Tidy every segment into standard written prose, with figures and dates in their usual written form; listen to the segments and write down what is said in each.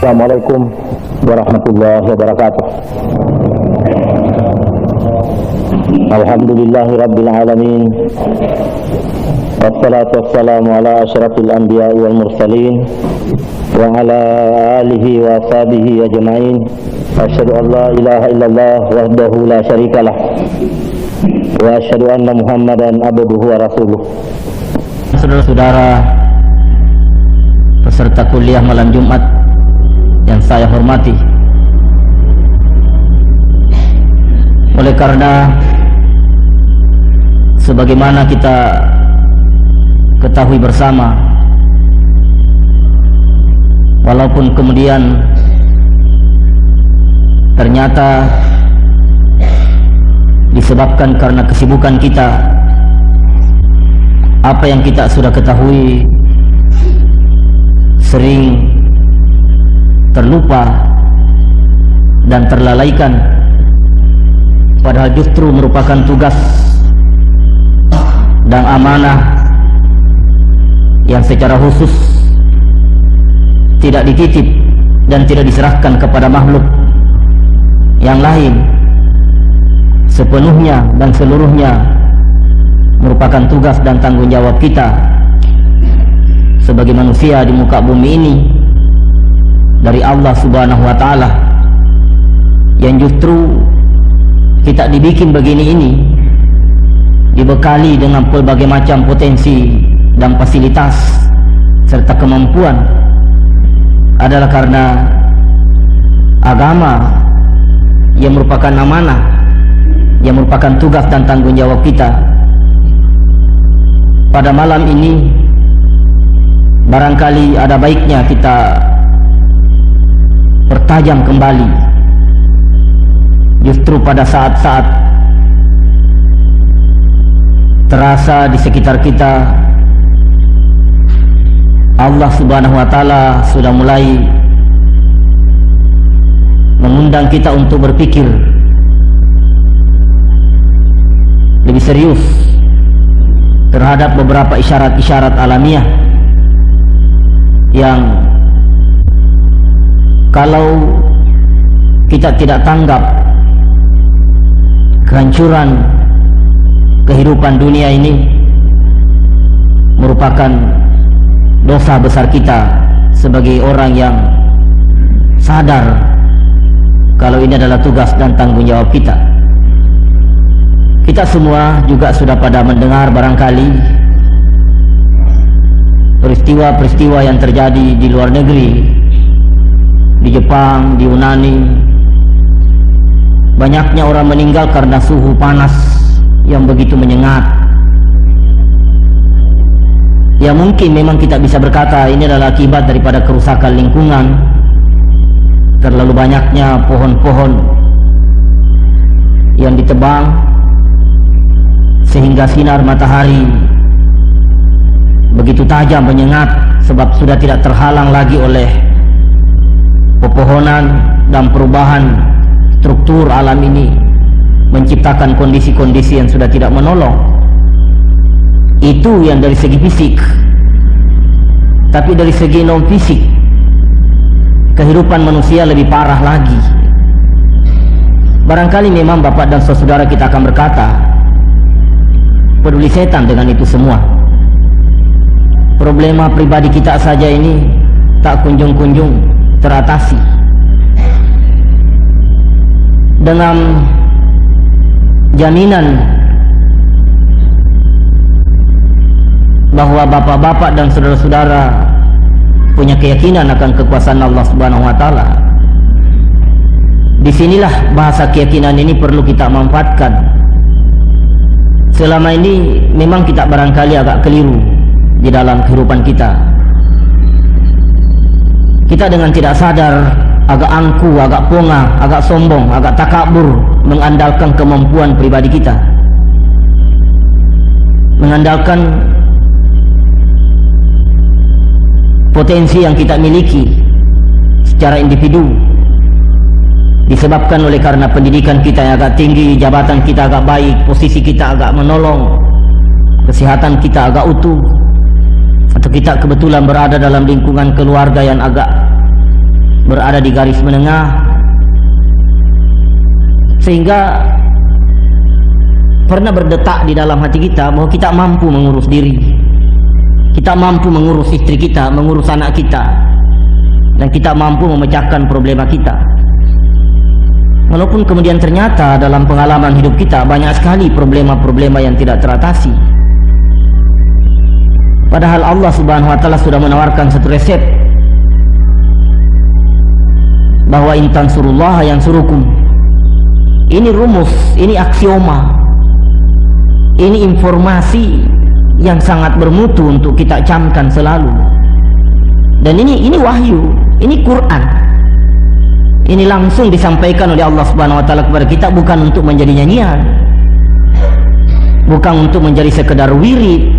Assalamualaikum warahmatullahi wabarakatuh. Alhamdulillahi rabbil alamin. Wassalatu wassalamu ala asyrafil anbiya'i wal mursalin wa ala alihi wa sahbihi ajma'in. Asyhadu an la ilaha illallah wahdahu la syarikalah wa asyhadu anna Muhammadan abduhu wa rasuluh. Saudara-saudara peserta kuliah malam Jumat yang saya hormati, oleh karena sebagaimana kita ketahui bersama, walaupun kemudian ternyata disebabkan karena kesibukan kita, apa yang kita sudah ketahui sering terlupa dan terlalaikan, padahal justru merupakan tugas dan amanah yang secara khusus tidak dititip dan tidak diserahkan kepada makhluk yang lain. Sepenuhnya dan seluruhnya merupakan tugas dan tanggung jawab kita sebagai manusia di muka bumi ini dari Allah Subhanahu wa Ta'ala, yang justru kita dibikin begini ini, dibekali dengan berbagai macam potensi dan fasilitas serta kemampuan, adalah karena agama yang merupakan amanah, yang merupakan tugas dan tanggung jawab kita. Pada malam ini barangkali ada baiknya kita bertajam kembali, justru pada saat-saat terasa di sekitar kita Allah Subhanahu wa Ta'ala sudah mulai mengundang kita untuk berpikir lebih serius terhadap beberapa isyarat-isyarat alamiah yang kalau kita tidak tanggap, kehancuran kehidupan dunia ini merupakan dosa besar kita sebagai orang yang sadar kalau ini adalah tugas dan tanggung jawab kita. Kita semua juga sudah pada mendengar barangkali peristiwa-peristiwa yang terjadi di luar negeri, di Jepang, di Yunani. Banyaknya orang meninggal karena suhu panas yang begitu menyengat. Ya mungkin memang kita bisa berkata ini adalah akibat daripada kerusakan lingkungan, terlalu banyaknya pohon-pohon yang ditebang sehingga sinar matahari begitu tajam menyengat, sebab sudah tidak terhalang lagi oleh pepohonan dan perubahan struktur alam ini menciptakan kondisi-kondisi yang sudah tidak menolong. Itu yang dari segi fisik. Tapi dari segi non fisik, kehidupan manusia lebih parah lagi. Barangkali memang bapak dan saudara kita akan berkata, peduli setan dengan itu semua. Problema pribadi kita saja ini tak kunjung-kunjung teratasi. Dengan jaminan bahwa bapak-bapak dan saudara-saudara punya keyakinan akan kekuasaan Allah Subhanahu wa Ta'ala, disinilah bahasa keyakinan ini perlu kita manfaatkan. Selama ini memang kita barangkali agak keliru di dalam kehidupan kita. Kita dengan tidak sadar agak angku, agak pongah, agak sombong, agak takabur mengandalkan kemampuan pribadi kita, mengandalkan potensi yang kita miliki secara individu, disebabkan oleh karena pendidikan kita yang agak tinggi, jabatan kita agak baik, posisi kita agak menolong, kesehatan kita agak utuh, atau kita kebetulan berada dalam lingkungan keluarga yang agak berada di garis menengah, sehingga pernah berdetak di dalam hati kita bahwa kita mampu mengurus diri, kita mampu mengurus istri kita, mengurus anak kita, dan kita mampu memecahkan problema kita. Walaupun kemudian ternyata dalam pengalaman hidup kita banyak sekali problema-problema yang tidak teratasi. Padahal Allah Subhanahu wa taala sudah menawarkan satu resep bahwa in tansurullaha yansurukum. Ini rumus, ini aksioma, ini informasi yang sangat bermutu untuk kita camkan selalu. Dan ini wahyu, ini Quran. Ini langsung disampaikan oleh Allah Subhanahu wa taala kepada kita, bukan untuk menjadi nyanyian, bukan untuk menjadi sekedar wirid,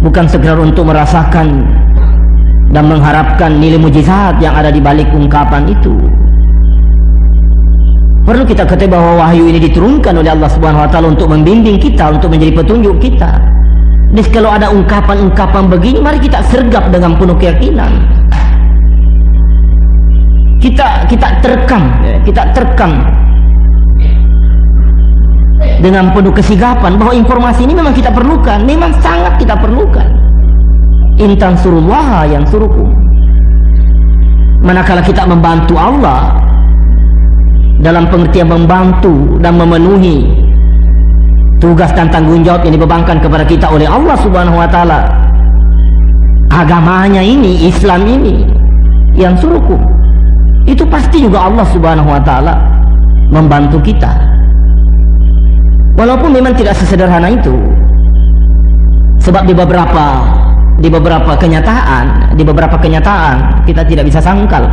bukan sekedar untuk merasakan dan mengharapkan nilai mujizat yang ada di balik ungkapan itu. Perlu kita ketahui bahwa wahyu ini diturunkan oleh Allah Subhanahu wa taala untuk membimbing kita, untuk menjadi petunjuk kita. Jadi kalau ada ungkapan-ungkapan begini, mari kita sergap dengan penuh keyakinan. Kita terkam dengan penuh kesigapan bahwa informasi ini memang kita perlukan, memang sangat kita perlukan. In tansurullaha yansurukum. Manakala kita membantu Allah dalam pengertian membantu dan memenuhi tugas dan tanggung jawab yang dibebankan kepada kita oleh Allah Subhanahu wa taala, agamanya ini, Islam ini, yang suruhku, itu pasti juga Allah Subhanahu wa taala membantu kita. Walaupun memang tidak sesederhana itu. Sebab di beberapa kenyataan kita tidak bisa sangkal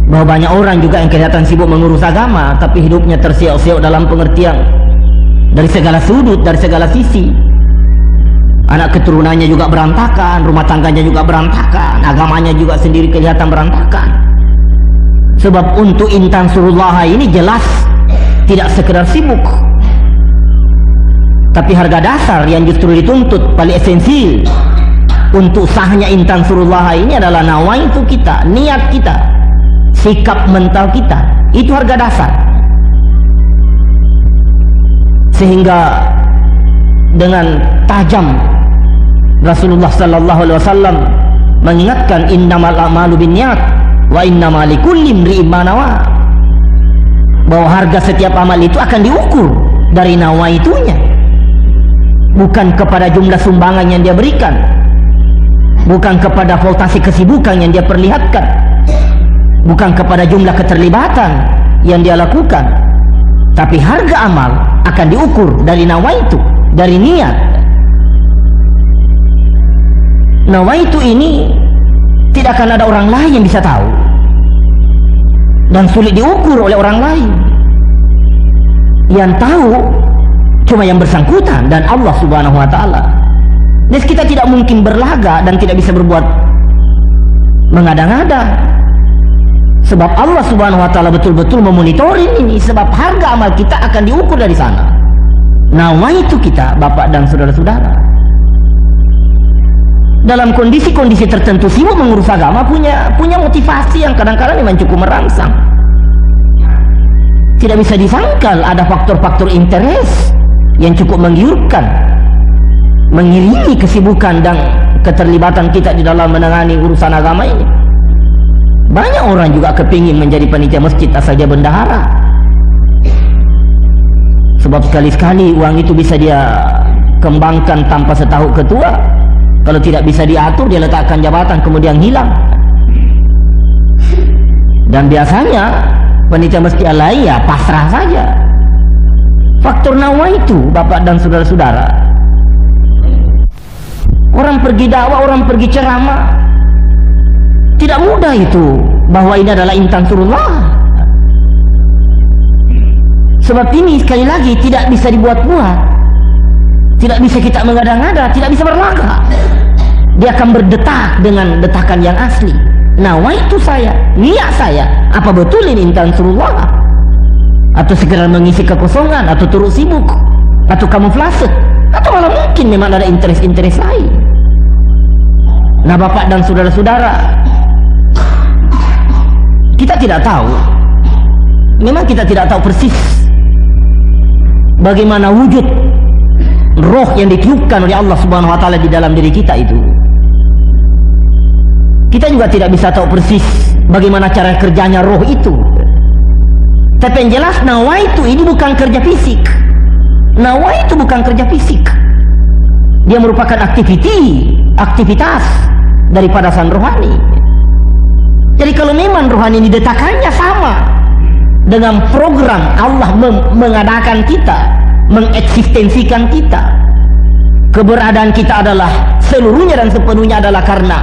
bahwa banyak orang juga yang kelihatan sibuk mengurus agama, tapi hidupnya tersiok-siok dalam pengertian dari segala sudut, dari segala sisi. Anak keturunannya juga berantakan, rumah tangganya juga berantakan, agamanya juga sendiri kelihatan berantakan. Sebab untuk in tansurullaha ini jelas tidak sekedar sibuk, tapi harga dasar yang justru dituntut paling esensial untuk sahnya in tansurullaha ini adalah nawaitu kita, niat kita, sikap mental kita. Itu harga dasar. Sehingga dengan tajam Rasulullah sallallahu alaihi wasallam mengingatkan innamal a'malu binniyat wa innamal likulli imri'in ma nawa, bahwa harga setiap amal itu akan diukur dari nawaitunya, bukan kepada jumlah sumbangan yang dia berikan, bukan kepada voltasi kesibukan yang dia perlihatkan, bukan kepada jumlah keterlibatan yang dia lakukan, tapi harga amal akan diukur dari nawaitu, dari niat. Nawaitu ini tidak akan ada orang lain yang bisa tahu dan sulit diukur oleh orang lain. Yang tahu cuma yang bersangkutan dan Allah Subhanahu wa taala. Jadi kita tidak mungkin berlaga dan tidak bisa berbuat mengada-ngada, sebab Allah Subhanahu wa taala betul-betul memonitoring ini, sebab harga amal kita akan diukur dari sana. Nawaitu kita, Bapak dan saudara-saudara, dalam kondisi-kondisi tertentu sibuk mengurus agama, punya motivasi yang kadang-kadang memang cukup merangsang. Tidak bisa disangkal ada faktor-faktor interest yang cukup menggiurkan, mengiringi kesibukan dan keterlibatan kita di dalam menangani urusan agama ini. Banyak orang juga kepingin menjadi panitia masjid asal dia bendahara, sebab sekali-sekali uang itu bisa dia kembangkan tanpa setahu ketua. Kalau tidak bisa diatur, dia letakkan jabatan kemudian hilang. Dan biasanya panitia masjid lain ya pasrah saja. Faktor nawaitu, Bapak dan saudara-saudara, orang pergi dakwah, orang pergi ceramah, tidak mudah itu bahwa ini adalah in tansurullah. Sebab ini sekali lagi tidak bisa dibuat-buat, tidak bisa kita mengada-ngada, tidak bisa berlaga. Dia akan berdetak dengan detakan yang asli. Nawaitu saya, niat saya, apa betul ini in tansurullah, atau sekedar mengisi kekosongan, atau turut sibuk, atau kamuflase, atau malah mungkin memang ada interest-interest lain. Nah Bapak dan saudara-saudara, kita tidak tahu, memang kita tidak tahu persis bagaimana wujud roh yang ditiupkan oleh Allah Subhanahu wa taala di dalam diri kita itu. Kita juga tidak bisa tahu persis bagaimana cara kerjanya roh itu. Tapi yang jelas nawaitu ini bukan kerja fisik. Nawaitu bukan kerja fisik. Dia merupakan aktivitas daripada sang rohani. Jadi kalau memang rohani ini detakannya sama dengan program Allah mengadakan kita, mengeksistensikan kita, keberadaan kita adalah seluruhnya dan sepenuhnya adalah karena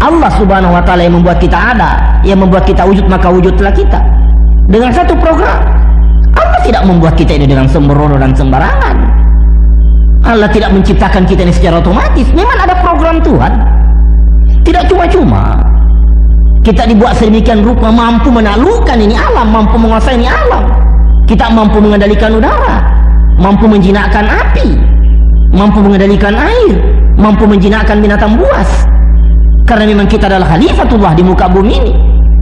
Allah Subhanahu wa taala yang membuat kita ada, yang membuat kita wujud, maka wujudlah kita dengan satu program. Allah tidak membuat kita ini dengan sembrono dan sembarangan. Allah tidak menciptakan kita ini secara otomatis. Memang ada program Tuhan. Tidak cuma-cuma kita dibuat sedemikian rupa mampu menaklukkan ini alam, mampu menguasai ini alam. Kita mampu mengendalikan udara, mampu menjinakkan api, mampu mengendalikan air, mampu menjinakkan binatang buas. Karena memang kita adalah khalifatullah di muka bumi ini.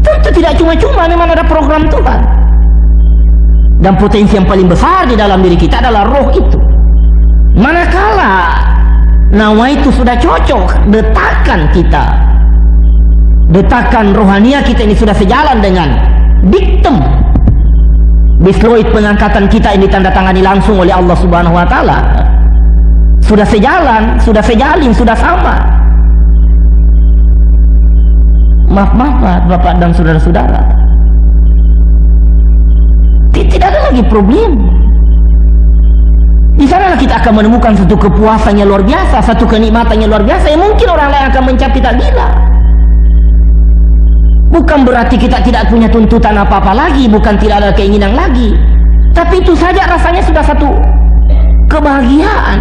Tentu tidak cuma-cuma, memang ada program Tuhan. Dan potensi yang paling besar di dalam diri kita adalah roh itu. Manakala nawa itu sudah cocok, detakan rohania kita ini sudah sejalan dengan diktum bisloid pengangkatan kita ini ditandatangani langsung oleh Allah Subhanahu wa taala, sudah sejalan, sudah sejalin, sudah sama. Maaf Bapak dan saudara-saudara, tidak ada lagi problem. Di sanalah kita akan menemukan satu kepuasan yang luar biasa, satu kenikmatan yang luar biasa yang mungkin orang lain akan mencap kita gila. Bukan berarti kita tidak punya tuntutan apa-apa lagi, bukan tidak ada keinginan lagi, tapi itu saja rasanya sudah satu kebahagiaan.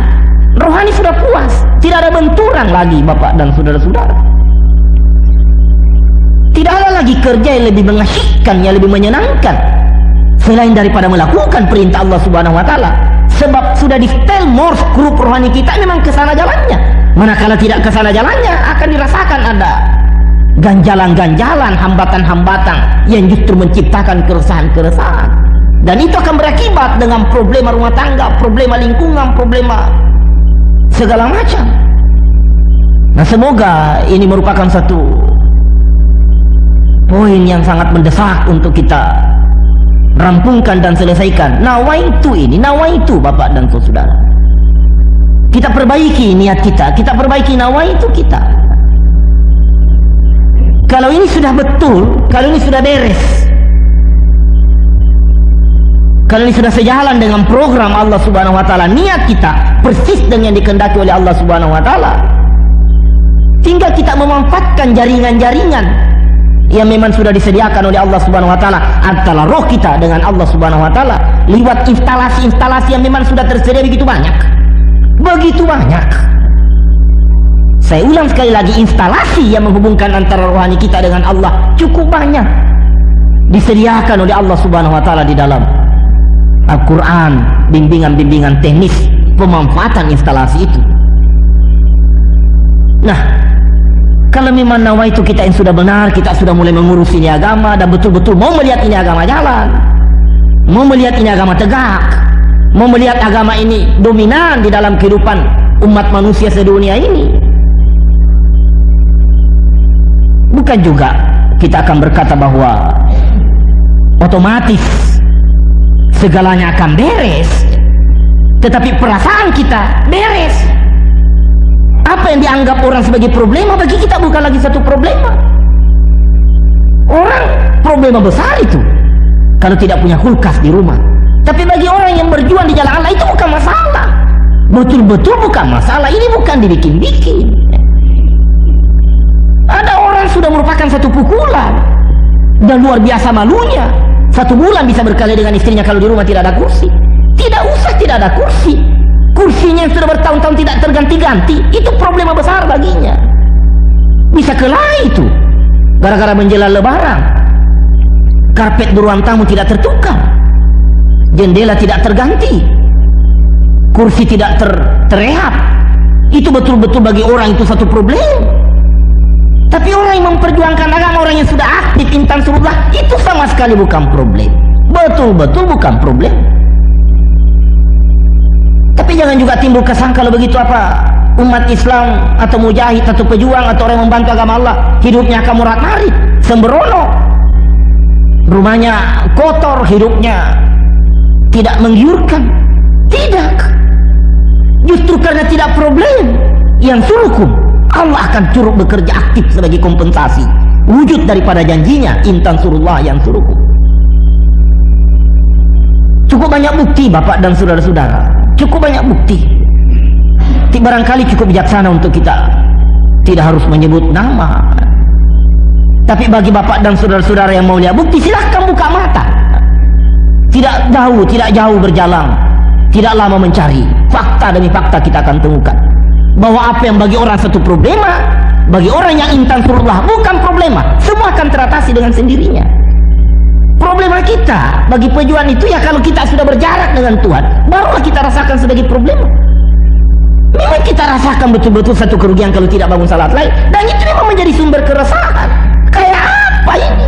Rohani sudah puas, tidak ada benturan lagi Bapak dan saudara-saudara. Tidak ada lagi kerja yang lebih mengasyikkan, yang lebih menyenangkan selain daripada melakukan perintah Allah Subhanahu wa taala. Sebab sudah di setel Morse grup rohani kita memang ke sana jalannya. Manakala tidak ke sana jalannya, akan dirasakan ada ganjalan-ganjalan, hambatan-hambatan yang justru menciptakan keresahan-keresahan. Dan itu akan berakibat dengan problema rumah tangga, problema lingkungan, problema segala macam. Nah, semoga ini merupakan satu poin yang sangat mendesak untuk kita rampungkan dan selesaikan. Nawaitu Bapak dan saudara, kita perbaiki niat kita perbaiki nawaitu kita. Kalau ini sudah betul, kalau ini sudah beres, kalau ini sudah sejalan dengan program Allah Subhanahu wa taala, niat kita persis dengan yang dikehendaki oleh Allah Subhanahu wa taala, tinggal kita memanfaatkan jaringan-jaringan yang memang sudah disediakan oleh Allah Subhanahu wa taala antara roh kita dengan Allah Subhanahu wa taala lewat instalasi-instalasi yang memang sudah tersedia begitu banyak. Saya ulang sekali lagi, instalasi yang menghubungkan antara rohani kita dengan Allah cukup banyak disediakan oleh Allah Subhanahu wa taala di dalam Al-Qur'an, bimbingan-bimbingan teknis pemanfaatan instalasi itu. Nah, kalau memang nawaitu kita yang sudah benar, kita sudah mulai mengurus ini agama dan betul-betul mau melihat ini agama jalan, mau melihat ini agama tegak, mau melihat agama ini dominan di dalam kehidupan umat manusia sedunia ini, bukan juga kita akan berkata bahwa otomatis segalanya akan beres, tetapi perasaan kita beres. Apa yang dianggap orang sebagai problema bagi kita bukan lagi satu problema. Orang problema besar itu kalau tidak punya kulkas di rumah. Tapi bagi orang yang berjuang di jalan Allah itu bukan masalah. Betul-betul bukan masalah. Ini bukan dibikin-bikin. Ada orang sudah merupakan satu pukulan dan luar biasa malunya. 1 bulan bisa berkali dengan istrinya kalau di rumah tidak ada kursi. Tidak usah tidak ada kursi. Kursinya yang sudah bertahun-tahun tidak terganti-ganti, itu problema besar baginya. Bisa kelahi itu gara-gara menjelang lebaran. Karpet di ruang tamu tidak tertukar, jendela tidak terganti, kursi tidak terrehab. Itu betul-betul bagi orang itu satu problem. Tapi orang yang memperjuangkan agama, orang yang sudah aktif intan surullah, itu sama sekali bukan problem. Betul-betul bukan problem. Tapi jangan juga timbul kesan kalau begitu apa umat Islam atau mujahid atau pejuang atau orang yang membantu agama Allah hidupnya akan murah-marit, sembrono, rumahnya kotor, hidupnya tidak menggiurkan. Tidak. Justru karena tidak problem yang suruhkum, Allah akan turut bekerja aktif sebagai kompensasi wujud daripada janjinya intan surullah yang suruhkum. Cukup banyak bukti Bapak dan saudara-saudara, cukup banyak bukti. Barangkali cukup bijaksana untuk kita tidak harus menyebut nama. Tapi bagi Bapak dan saudara-saudara yang mau lihat bukti, silahkan buka mata. Tidak jauh berjalan, tidak lama mencari, fakta demi fakta kita akan temukan bahwa apa yang bagi orang satu problema, bagi orang yang intan surullah bukan problema. Semua akan teratasi dengan sendirinya. Problema kita bagi pejuang itu ya kalau kita sudah berjarak dengan Tuhan, barulah kita rasakan sebagai problema. Memang kita rasakan betul-betul satu kerugian kalau tidak bangun salat lain, dan itu memang menjadi sumber keresahan. Kayak apa ini?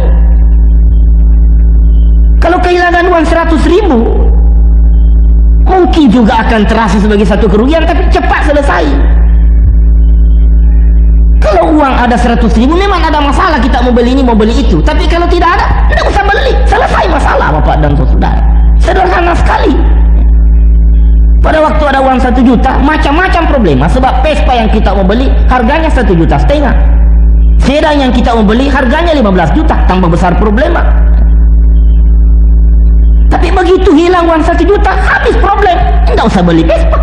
Kalau kehilangan uang 100.000 mungkin juga akan terasa sebagai satu kerugian, tapi cepat selesai. Kalau uang ada 100.000 memang ada masalah, kita mau beli ini mau beli itu, tapi kalau tidak ada, tidak usah beli, selesai masalah Bapak dan saudara. Sederhana sekali. Pada waktu ada uang 1 juta, macam-macam problema, sebab Vespa yang kita mau beli harganya 1,5 juta. Sedan yang kita mau beli harganya 15 juta, tambah besar problema. Tapi begitu hilang uang 1 juta, habis problem, tidak usah beli Vespa,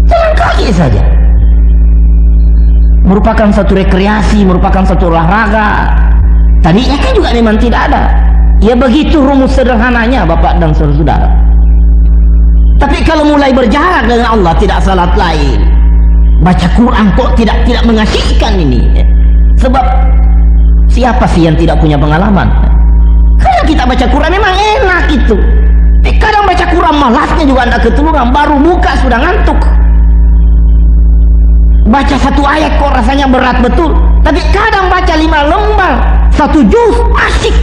jalan kaki saja. Merupakan satu rekreasi, merupakan satu olahraga. Tadinya kan juga memang tidak ada. Ya begitu rumus sederhananya Bapak dan saudara-saudara. Tapi kalau mulai berjarak dengan Allah, tidak salat lain, baca Quran kok tidak mengasihkan ini. Sebab siapa sih yang tidak punya pengalaman? Kadang kita baca Quran memang enak itu, kadang baca Quran malasnya juga tidak ketulungan, baru buka sudah ngantuk. Baca 1 ayat kok rasanya berat betul, tapi kadang baca 5 lembar 1 juz asik.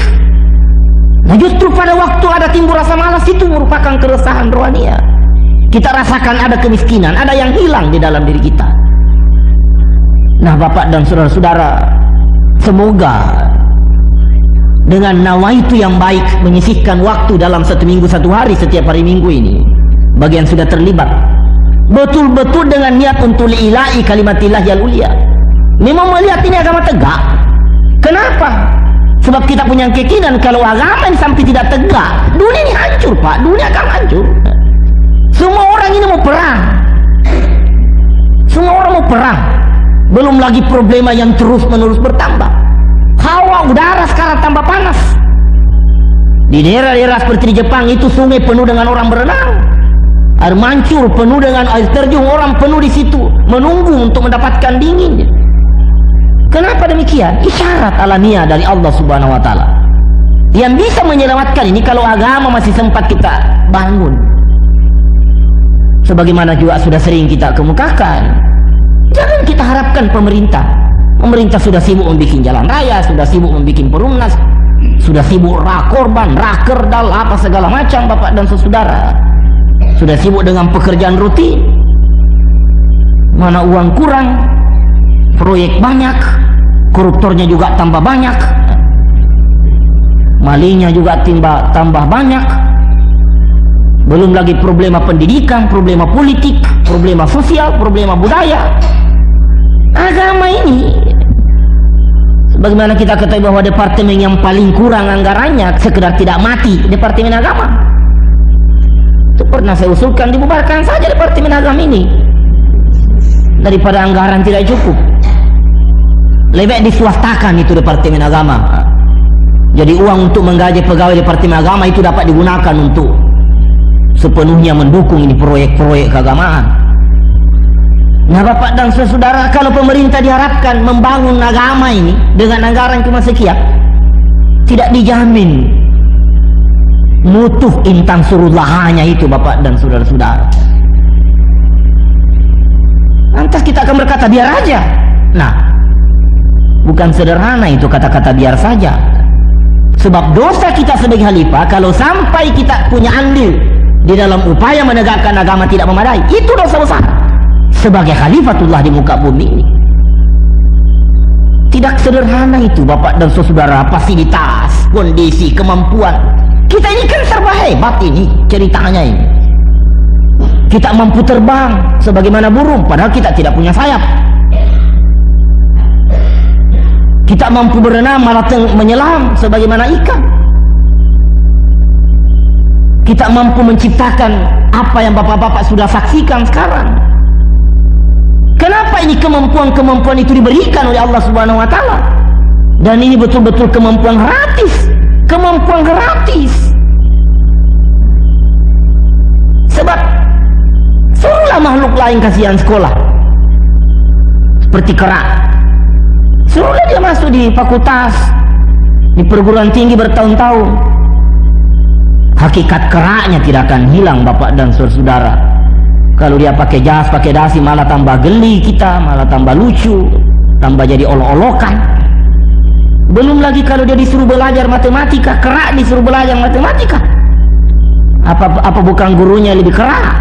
Nah justru pada waktu ada timbul rasa malas, itu merupakan keresahan rohania. Kita rasakan ada kemiskinan, ada yang hilang di dalam diri kita. Nah Bapak dan saudara-saudara, semoga dengan nawaitu yang baik menyisihkan waktu dalam 1 minggu 1 hari setiap hari Minggu ini, bagi yang sudah terlibat, betul-betul dengan niat untuk li'ila'i kalimatillah yang ulia, memang melihat ini agama tegak. Kenapa? Sebab kita punya keyakinan kalau agama ini sampai tidak tegak, dunia ini hancur Pak, dunia akan hancur. Semua orang ini mau perang, semua orang mau perang. Belum lagi problema yang terus-menerus bertambah. Hawa udara sekarang tambah panas. Di daerah-daerah seperti di Jepang itu sungai penuh dengan orang berenang, air mancur penuh dengan air terjun, orang penuh di situ menunggu untuk mendapatkan dingin. Kenapa demikian? Isyarat alamiah dari Allah Subhanahu wa taala yang bisa menyelamatkan ini kalau agama masih sempat kita bangun. Sebagaimana juga sudah sering kita kemukakan, jangan kita harapkan pemerintah sudah sibuk membuat jalan raya, sudah sibuk membuat perumnas, sudah sibuk rakorban, rakerdal, apa segala macam Bapak dan saudara, sudah sibuk dengan pekerjaan rutin. Mana uang kurang, proyek banyak, koruptornya juga tambah banyak, malingnya juga tambah banyak. Belum lagi problema pendidikan, problema politik, problema sosial, problema budaya. Agama ini, sebagaimana kita ketahui bahwa departemen yang paling kurang anggarannya sekedar tidak mati, departemen agama. Itu pernah saya usulkan, dibubarkan saja departemen agama ini daripada anggaran tidak cukup. Lebih baik diswastakan itu departemen agama. Jadi uang untuk menggaji pegawai departemen agama itu dapat digunakan untuk sepenuhnya mendukung ini proyek-proyek keagamaan. Nah Bapak dan saudara, kalau pemerintah diharapkan membangun agama ini dengan anggaran cuma sekian, tidak dijamin mutuh intan surullahannya itu Bapak dan saudara-saudara. Lantas kita akan berkata biar aja. Nah Bukan sederhana itu kata-kata biar saja. Sebab dosa kita sebagai khalifah, kalau sampai kita punya andil di dalam upaya menegakkan agama tidak memadai, itu dosa besar sebagai khalifatullah di muka bumi ini. Tidak sederhana itu Bapak dan saudara, fasilitas, kondisi, kemampuan. Kita ini kan serba hebat ini ceritanya ini. Kita mampu terbang sebagaimana burung padahal kita tidak punya sayap. Kita mampu berenang malah menyelam sebagaimana ikan. Kita mampu menciptakan apa yang bapak-bapak sudah saksikan sekarang. Kenapa ini kemampuan-kemampuan itu diberikan oleh Allah Subhanahu wa taala? Dan ini betul-betul kemampuan gratis. Kemampuan gratis. Sebab suruhlah makhluk lain kasihan sekolah. Seperti kera. Suruhlah dia masuk di fakultas, di perguruan tinggi bertahun-tahun. Hakikat keraknya tidak akan hilang Bapak dan saudara. Kalau dia pakai jas, pakai dasi, malah tambah geli kita, malah tambah lucu, tambah jadi olok-olokan. Belum lagi kalau dia disuruh belajar matematika, kerak disuruh belajar matematika. Apa bukan gurunya lebih kerak?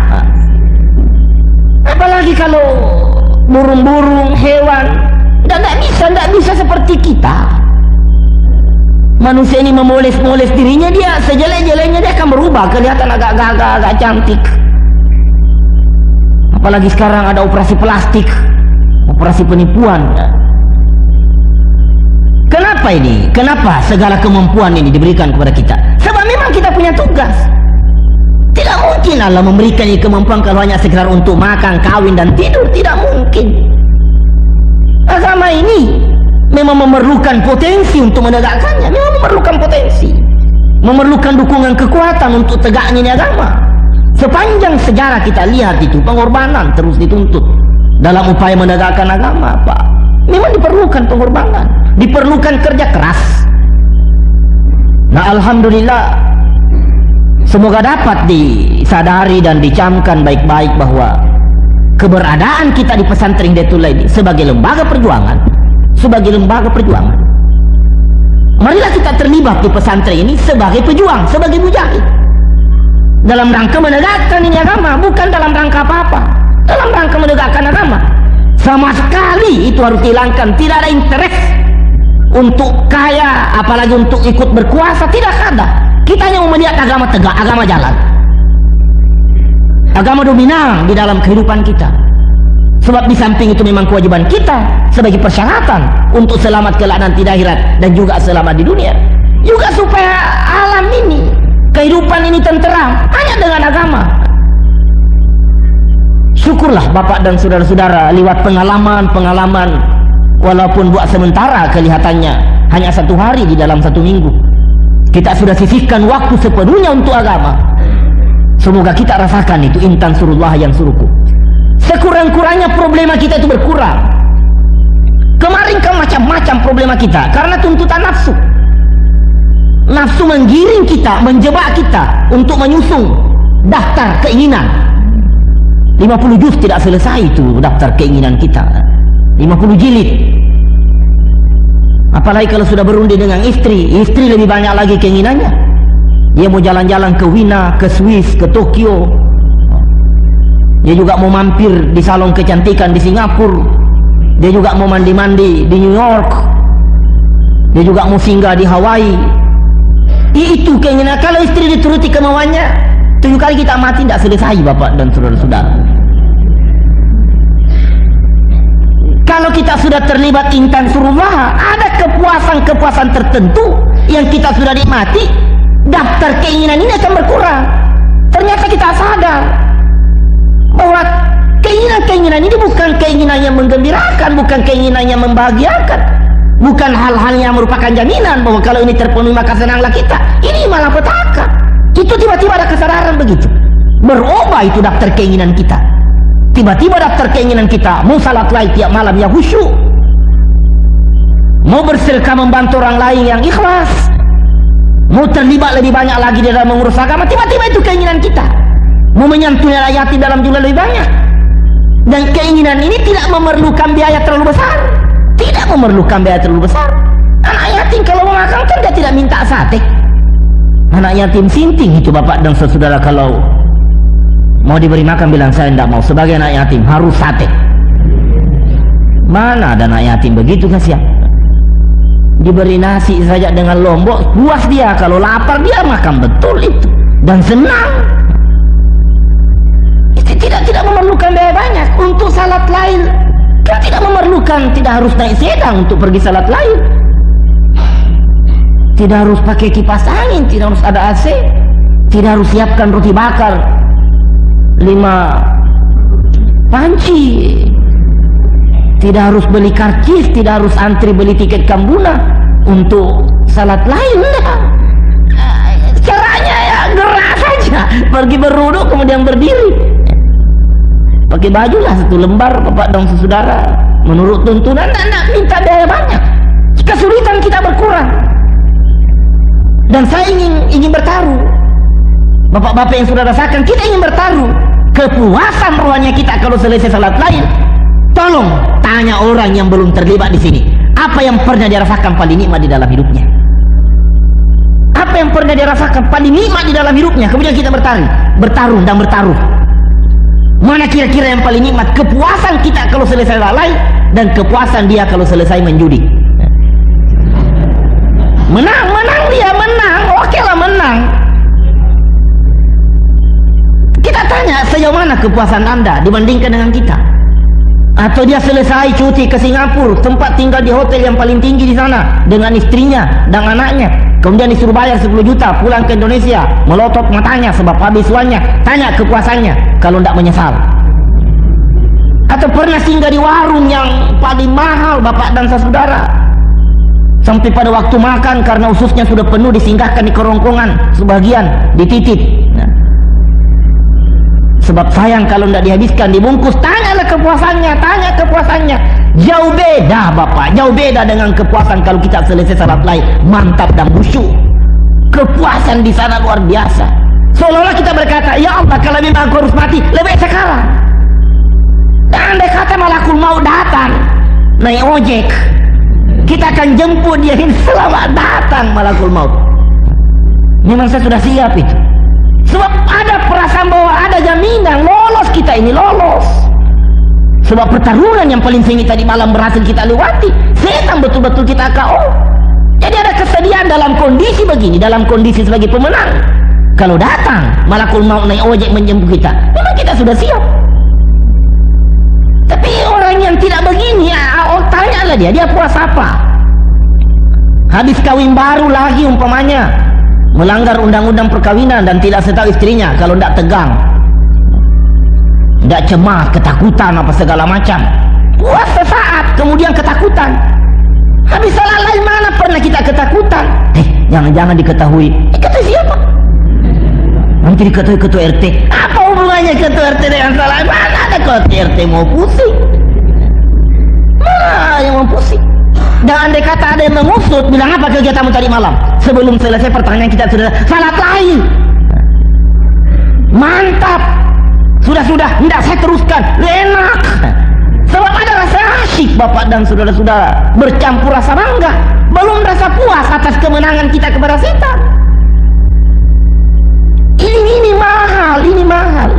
Apalagi kalau burung-burung, hewan, tidak bisa seperti kita. Manusia ini memoles-moles dirinya, dia sejelek-jeleknya dia akan berubah, kelihatan agak gagah, agak cantik. Apalagi sekarang ada operasi plastik, operasi penipuan. Kenapa ini? Kenapa segala kemampuan ini diberikan kepada kita? Sebab memang kita punya tugas. Tidak mungkin Allah memberikan ini kemampuan kalau hanya sekedar untuk makan, kawin dan tidur. Tidak mungkin. Agama ini memang memerlukan potensi untuk menegakkannya. Memang memerlukan potensi, memerlukan dukungan kekuatan untuk tegaknya ini agama. Sepanjang sejarah kita lihat itu pengorbanan terus dituntut dalam upaya menegakkan agama, Pak. Memang diperlukan pengorbanan, diperlukan kerja keras. Nah, alhamdulillah, semoga dapat disadari dan dicamkan baik-baik bahwa keberadaan kita di pesantren Hidayatullah ini sebagai lembaga perjuangan, sebagai lembaga perjuangan. Marilah kita terlibat di pesantren ini sebagai pejuang, sebagai mujahid, dalam rangka menegakkan ini agama, bukan dalam rangka apa-apa, dalam rangka menegakkan agama. Sama sekali itu harus dihilangkan. Tidak ada interest untuk kaya, apalagi untuk ikut berkuasa, tidak ada. Kita hanya mau melihat agama tegak, agama jalan, agama dominan di dalam kehidupan kita. Sebab di samping itu memang kewajiban kita sebagai persyaratan untuk selamat kelak nanti di akhirat dan juga selamat di dunia. Juga supaya alam ini, kehidupan ini tenteram hanya dengan agama. Syukurlah Bapak dan saudara-saudara, lewat pengalaman-pengalaman, walaupun buat sementara kelihatannya hanya 1 hari di dalam 1 minggu, kita sudah sisihkan waktu sepenuhnya untuk agama. Semoga kita rasakan itu intan surullah yang suruhku. Sekurang-kurangnya problema kita itu berkurang. Kemarin kan macam-macam problema kita karena tuntutan nafsu. Nafsu menggiring kita, menjebak kita untuk menyusung daftar keinginan. 50 juz tidak selesai itu daftar keinginan kita, 50 jilid. Apalagi kalau sudah berunding dengan istri lebih banyak lagi keinginannya. Dia mau jalan-jalan ke Wina, ke Swiss, ke Tokyo. Dia juga mau mampir di salon kecantikan di Singapura. Dia juga mau mandi-mandi di New York. Dia juga mau singgah di Hawaii. Itu keinginan. Kalau istri dituruti kemauannya, 7 kali kita mati tidak selesai Bapak dan saudara-saudara. Kalau kita sudah terlibat intan surullah, ada kepuasan-kepuasan tertentu yang kita sudah nikmati, daftar keinginan ini akan berkurang. Ternyata kita sadar bahwa keinginan-keinginan ini bukan keinginan yang menggembirakan, bukan keinginan yang membahagiakan, bukan hal-hal yang merupakan jaminan bahwa kalau ini terpenuhi maka senanglah kita. Ini malah petaka. Itu tiba-tiba ada kesadaran begitu, berubah itu daftar keinginan kita. Tiba-tiba daftar keinginan kita mau salat lain tiap malam yang khusyuk, mau bersedekah membantu orang lain yang ikhlas, mau terlibat lebih banyak lagi dalam mengurus agama. Tiba-tiba itu keinginan kita, mau menyentuh yatim dalam jumlah lebih banyak. Dan keinginan ini tidak memerlukan biaya terlalu besar, tidak memerlukan biaya terlalu besar. Anak yatim kalau mau makan kan dia tidak minta sate. Anak yatim sinting itu bapak dan saudara, kalau mau diberi makan bilang saya tidak mau, sebagai anak yatim harus sate. Mana ada anak yatim begitu, kasihan. Diberi nasi saja dengan lombok puas dia, kalau lapar dia makan betul itu dan senang. Itu tidak memerlukan biaya banyak. Untuk salat lain kan tidak memerlukan, tidak harus naik sedang untuk pergi salat lain, tidak harus pakai kipas angin, tidak harus ada AC, tidak harus siapkan roti bakar 5 panci, tidak harus beli karcis, tidak harus antri beli tiket Kambuna untuk salat lain. Caranya ya gerak saja, pergi berwudu kemudian berdiri, pakai baju lah 1 lembar bapak dan saudara, menurut tuntunan. Tidak minta biaya banyak, kesulitan kita berkurang. Dan saya ingin bertaruh, bapak-bapak yang sudah rasakan, kita ingin bertaruh kepuasan rohani kita kalau selesai salat lain. Tolong tanya orang yang belum terlibat di sini, apa yang pernah dirasakan paling nikmat di dalam hidupnya? Apa yang pernah dirasakan paling nikmat di dalam hidupnya? Kemudian kita bertarung. Mana kira-kira yang paling nikmat? Kepuasan kita kalau selesai lalai, dan kepuasan dia kalau selesai menjudi. Menang dia, oke lah menang. Kita tanya sejauh mana kepuasan Anda dibandingkan dengan kita? Atau dia selesai cuti ke Singapura, tempat tinggal di hotel yang paling tinggi di sana dengan istrinya dan anaknya, kemudian disuruh bayar 10 juta, pulang ke Indonesia melotot matanya sebab habis uangnya. Tanya kepuasannya kalau tidak menyesal. Atau pernah singgah di warung yang paling mahal bapak dan saudara, sampai pada waktu makan karena ususnya sudah penuh disinggahkan di kerongkongan, sebagian dititip, sebab sayang kalau tidak dihabiskan dibungkus. Tanyalah kepuasannya. Jauh beda bapak, jauh beda dengan kepuasan kalau kita selesai salat lain mantap dan khusyuk. Kepuasan di sana luar biasa, seolah-olah kita berkata, ya Allah, kalau memang aku harus mati lebih sekarang. Dan andai kata malakul maut datang naik ojek, kita akan jemput dia, selamat datang malakul maut. Memang saya sudah siap itu, sebab ada perasaan bahwa ada jaminan lolos, kita ini lolos. Sebab pertarungan yang paling sengit tadi malam berhasil kita lewati, setan betul-betul kita KO. Jadi ada kesediaan dalam kondisi begini, dalam kondisi sebagai pemenang. Kalau datang malakul maut naik ojek menjemput kita, memang kita sudah siap. Tapi orang yang tidak begini, tanyalah dia puas apa? Habis kawin baru lagi umpamanya, melanggar undang-undang perkawinan dan tidak setahu istrinya, kalau tidak tegang, tidak cemas, ketakutan apa segala macam, puas sesaat kemudian ketakutan. Habis salah lain mana pernah kita ketakutan? Jangan-jangan diketahui. Kata siapa? Nanti diketahui ketua RT. Apa hubungannya ketua RT dengan salah? Mana ada ketua RT mau pusing? Mana yang mau pusing? Dan andai kata ada yang mengusut, bilang apa kegiatanmu tadi malam? Sebelum selesai pertanyaan kita sudah salat lain. Mantap. Sudah, tidak saya teruskan. Enak. Sebab ada rasa asyik bapak dan saudara-saudara, bercampur rasa bangga, belum rasa puas atas kemenangan kita kepada setan. Ini mahal.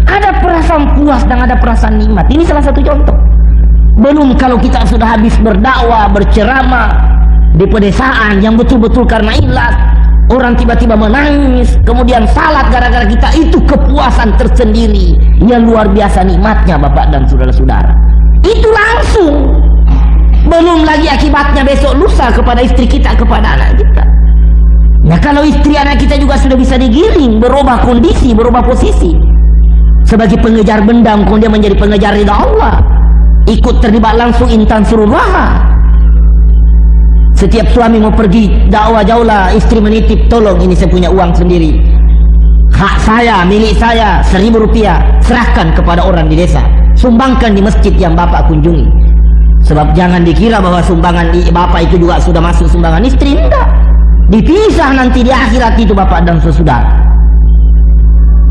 Ada perasaan puas dan ada perasaan nikmat. Ini salah satu contoh. Belum kalau kita sudah habis berdakwah, berceramah di pedesaan yang betul-betul karena ikhlas, orang tiba-tiba menangis, kemudian salat gara-gara kita, itu kepuasan tersendiri yang luar biasa nikmatnya bapak dan saudara-saudara. Itu langsung. Belum lagi akibatnya besok lusa kepada istri kita, kepada anak kita. Nah kalau istri anak kita juga sudah bisa digiring, berubah kondisi, berubah posisi, sebagai pengejar benda kemudian menjadi pengejar ridha Allah, ikut terlibat langsung intan surullah. Setiap suami mau pergi dakwah jauh lah, istri menitip, tolong ini saya punya uang sendiri, hak saya, milik saya, 1.000 rupiah, serahkan kepada orang di desa, sumbangkan di masjid yang bapak kunjungi. Sebab jangan dikira bahwa sumbangan bapak itu juga sudah masuk sumbangan istri, enggak. Dipisah nanti di akhirat itu bapak dan saudara.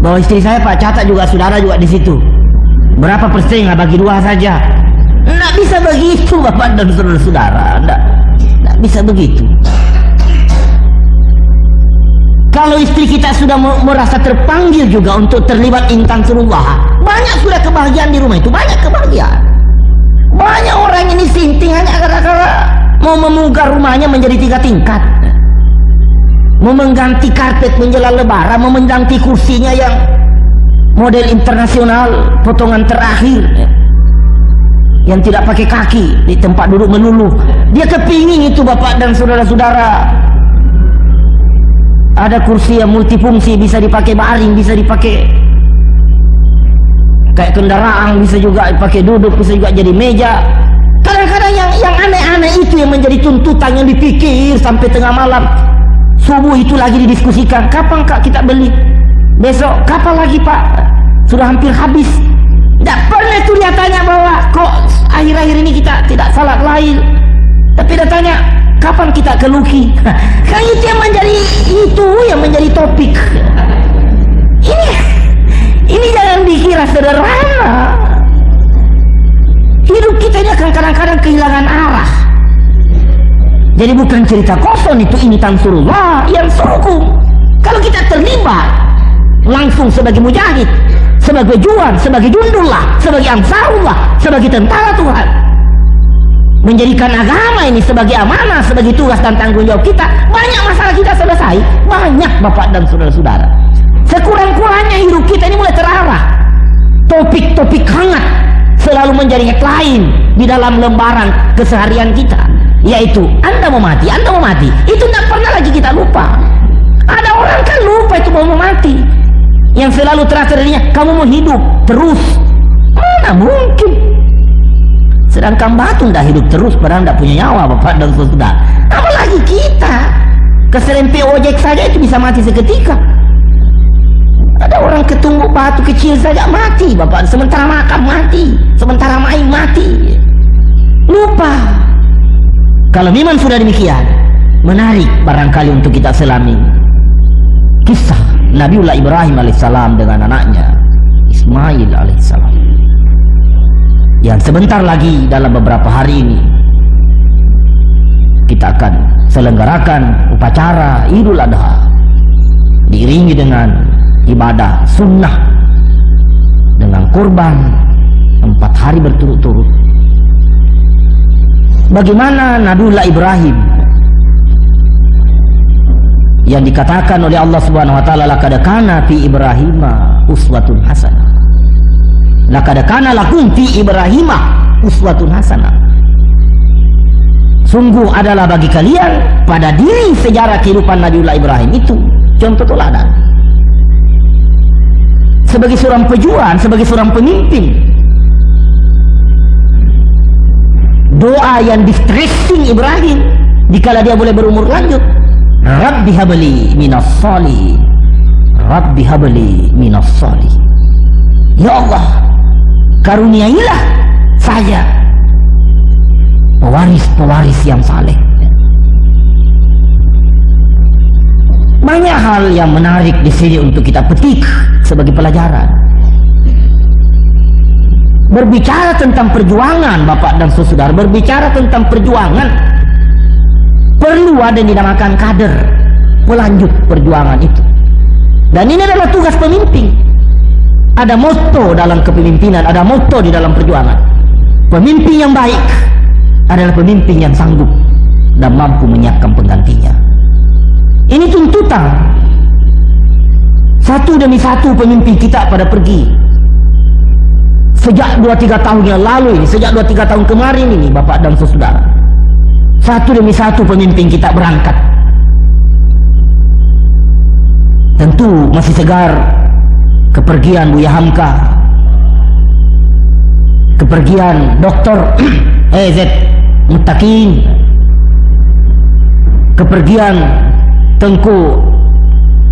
Bahwa istri saya, Pak, catat juga saudara juga di situ. Berapa persen? Nggak bagi 2 saja. Nggak bisa begitu, Bapak dan saudara-saudara. Nggak bisa begitu. Kalau istri kita sudah merasa terpanggil juga untuk terlibat intan surullah, banyak sudah kebahagiaan di rumah itu, banyak kebahagiaan. Banyak orang ini sinting hanya gara-gara mau memugar rumahnya menjadi 3 tingkat, mau mengganti karpet menjelang lebaran, mau mengganti kursinya yang model internasional, potongan terakhir, yang tidak pakai kaki di tempat duduk melulu. Dia kepingin itu, Bapak dan saudara-saudara. Ada kursi yang multifungsi, bisa dipakai baring, bisa dipakai kayak kendaraan, bisa juga dipakai duduk, bisa juga jadi meja. Kadang-kadang yang aneh-aneh itu yang menjadi tuntutan, yang dipikir sampai tengah malam. Subuh itu lagi didiskusikan, kapan Kak kita beli? Besok, kapan lagi Pak? Sudah hampir habis. Tidak pernah itu dia tanya bahwa kok akhir-akhir ini kita tidak salat lain. Tapi dia tanya, kapan kita ke Luki? Kan itu yang menjadi topik. Ini jangan dikira sederhana. Hidup kita ini akan kadang-kadang kehilangan arah. Jadi bukan cerita kosong itu, ini tansurullah yang sungguh. Kalau kita terlibat langsung sebagai mujahid, sebagai juan, sebagai jundullah, sebagai ansarullah, sebagai tentara Tuhan, menjadikan agama ini sebagai amanah, sebagai tugas dan tanggung jawab kita, banyak masalah kita selesai. Banyak, Bapak dan saudara-saudara. Sekurang-kurangnya hidup kita ini mulai terarah. Topik-topik hangat selalu menjadi headline di dalam lembaran keseharian kita, yaitu Anda mau mati, Anda mau mati. Itu tidak pernah lagi kita lupa. Ada orang kan lupa itu mau mati, yang selalu terakhirnya kamu mau hidup terus. Mana mungkin? Sedangkan batu tidak hidup terus, padahal tidak punya nyawa, Bapak dan saudara. Apalagi kita keserempet ojek saja itu bisa mati seketika. Ada orang ketungguk batu kecil saja mati, Bapak. Sementara makan mati, sementara main mati. Lupa. Kalau memang sudah demikian, menarik barangkali untuk kita selami kisah Nabiullah Ibrahim alaihissalam dengan anaknya Ismail alaihissalam, yang sebentar lagi dalam beberapa hari ini kita akan selenggarakan upacara Idul Adha, diiringi dengan ibadah sunnah dengan kurban 4 hari berturut-turut. Bagaimana Nabiullah Ibrahim yang dikatakan oleh Allah Subhanahu wa taala, laqad kana fi Ibrahima uswatun hasanah. Laqad kana lakum fi Ibrahima uswatun hasanah. Sungguh adalah bagi kalian pada diri sejarah kehidupan Nabiullah Ibrahim itu contoh teladan. Sebagai seorang pejuang, sebagai seorang pemimpin, doa yang di-stressing Ibrahim dikala dia boleh berumur lanjut, Rabbi habli minas salihin, Rabbi habli minas salihin. Ya Allah, karuniailah saya pewaris-pewaris yang saleh. Banyak hal yang menarik di sini untuk kita petik sebagai pelajaran. Berbicara tentang perjuangan, Bapak dan saudara, berbicara tentang perjuangan, perlu ada yang dinamakan kader, pelanjut perjuangan itu. Dan ini adalah tugas pemimpin. Ada motto dalam kepemimpinan, ada motto di dalam perjuangan. Pemimpin yang baik adalah pemimpin yang sanggup dan mampu menyiapkan penggantinya. Ini tuntutan. Satu demi satu pemimpin kita pada pergi. Sejak 2-3 tahun yang lalu ini, sejak 2-3 tahun kemarin ini, Bapak dan saudara, satu demi satu pemimpin kita berangkat. Tentu masih segar kepergian Buya Hamka, kepergian Dr. Z Muttaqin, kepergian Tengku